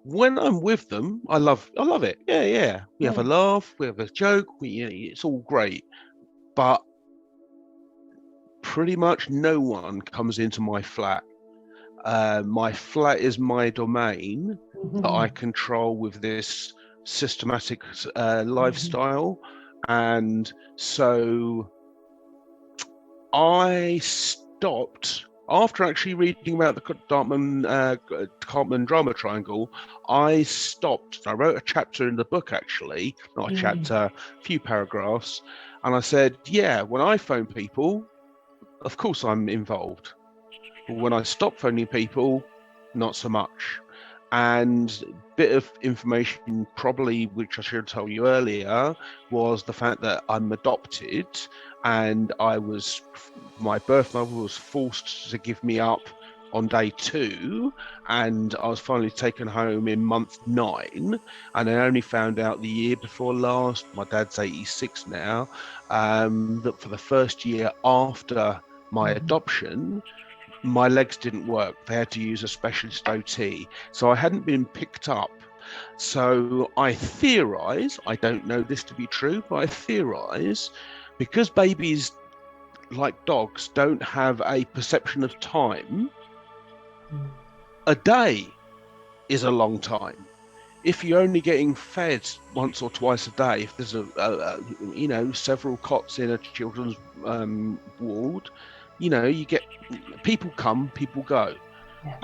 When I'm with them, I love it. Yeah, yeah. We have a Mm. laugh, we have a joke, it's all great. But pretty much no one comes into my flat. My flat is my domain that I control with this systematic lifestyle. And so I stopped after actually reading about the Cartman drama triangle. I stopped. I wrote a chapter in the book, actually, not a chapter, a few paragraphs, and I said, "Yeah, when I phone people, of course I'm involved. But when I stop phoning people, not so much." And bit of information, probably, which I should have told you earlier, was the fact that I'm adopted, and my birth mother was forced to give me up on day 2, and I was finally taken home in month 9, and I only found out the year before last, my dad's 86 now, that for the first year after my adoption, my legs didn't work. They had to use a specialist OT. So I hadn't been picked up. So I theorize, I don't know this to be true, but I theorize because babies, like dogs, don't have a perception of time, a day is a long time. If you're only getting fed once or twice a day, if there's several cots in a children's ward, you get people come, people go. Yeah.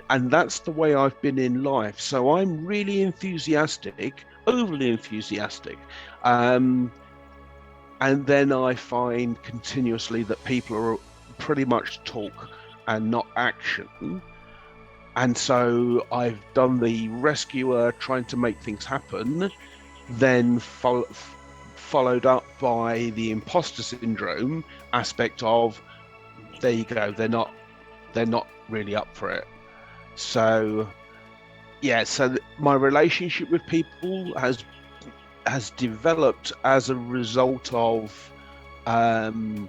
And that's the way I've been in life. So I'm really enthusiastic, overly enthusiastic. Um, and then I find continuously that people are pretty much talk and not action. And so I've done the rescuer trying to make things happen, then followed up by the imposter syndrome aspect of, there you go, they're not really up for it. So yeah, so my relationship with people has developed as a result of um,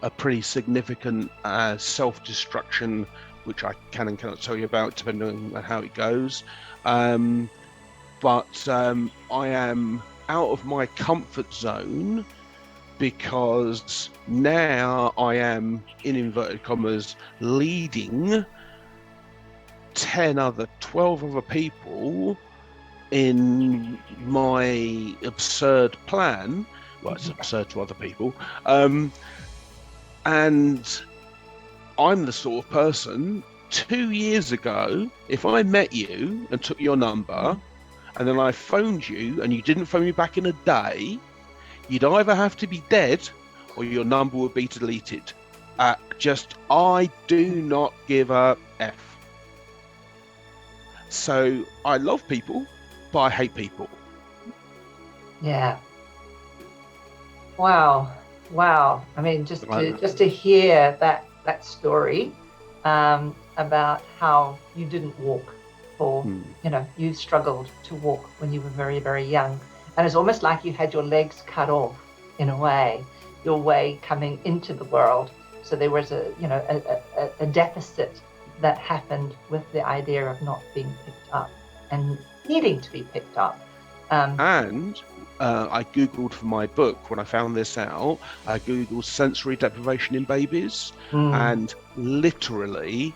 a pretty significant self-destruction, which I can and cannot tell you about, depending on how it goes. Um, but I am out of my comfort zone because now I am, in inverted commas, leading 12 other people in my absurd plan. Well, it's absurd to other people. And I'm the sort of person, 2 years ago, if I met you and took your number and then I phoned you and you didn't phone me back in a day, you'd either have to be dead or your number would be deleted. I do not give a F. So I love people, but I hate people. Yeah. Wow. Wow. I mean, just to Right. hear that story about how you didn't walk for, Hmm. you struggled to walk when you were very, very young. And it's almost like you had your legs cut off in a way, your way coming into the world. So there was a deficit that happened with the idea of not being picked up and needing to be picked up. And I Googled for my book when I found this out. I Googled sensory deprivation in babies, Mm, and literally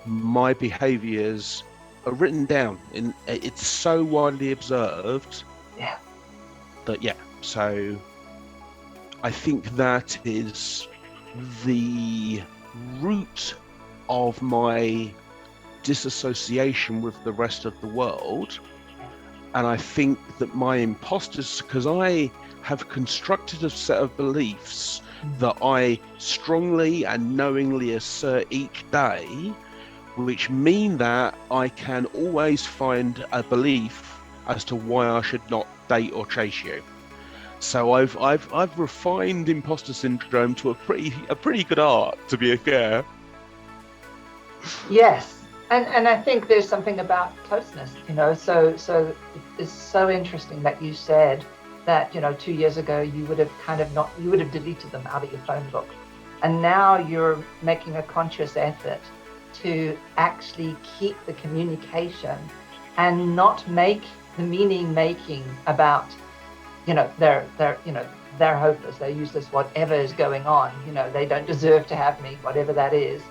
my behaviors are written down. It's so widely observed yeah. that, yeah. So I think that is the root of my disassociation with the rest of the world. And I think that my imposters, because I have constructed a set of beliefs that I strongly and knowingly assert each day, which mean that I can always find a belief as to why I should not date or chase you. So I've refined imposter syndrome to a pretty good art, to be fair. Yes, and I think there's something about closeness, So it's so interesting that you said that 2 years ago you would have kind of not you would have deleted them out of your phone book, and now you're making a conscious effort to actually keep the communication and not make the meaning making about, they're hopeless, they're useless, whatever is going on, they don't deserve to have me, whatever that is.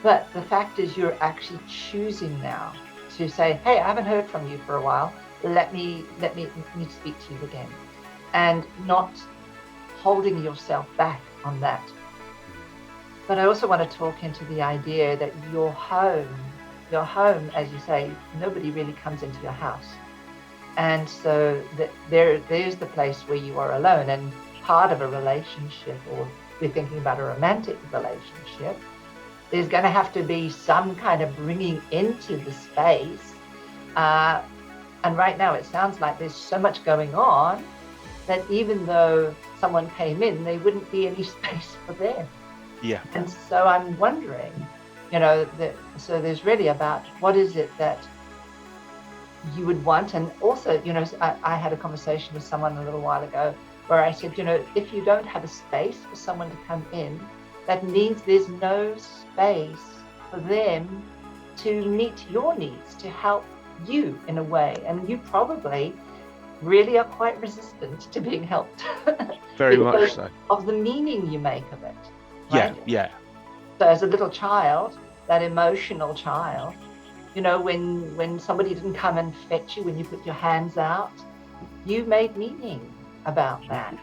But the fact is, you're actually choosing now to say, hey, I haven't heard from you for a while. Let me speak to you again, and not holding yourself back on that. But I also want to talk into the idea that your home, as you say, nobody really comes into your house. And so there's the place where you are alone. And part of a relationship, or we're thinking about a romantic relationship, there's going to have to be some kind of bringing into the space. And right now it sounds like there's so much going on that even though someone came in, there wouldn't be any space for them. Yeah. And so I'm wondering, so there's really about what is it that you would want. And also, I had a conversation with someone a little while ago where I said, if you don't have a space for someone to come in, that means there's no space for them to meet your needs, to help you in a way. And you probably really are quite resistant to being helped. Very much so. Of the meaning you make of it. Right? Yeah. So as a little child, that emotional child, when somebody didn't come and fetch you when you put your hands out, you made meaning about that.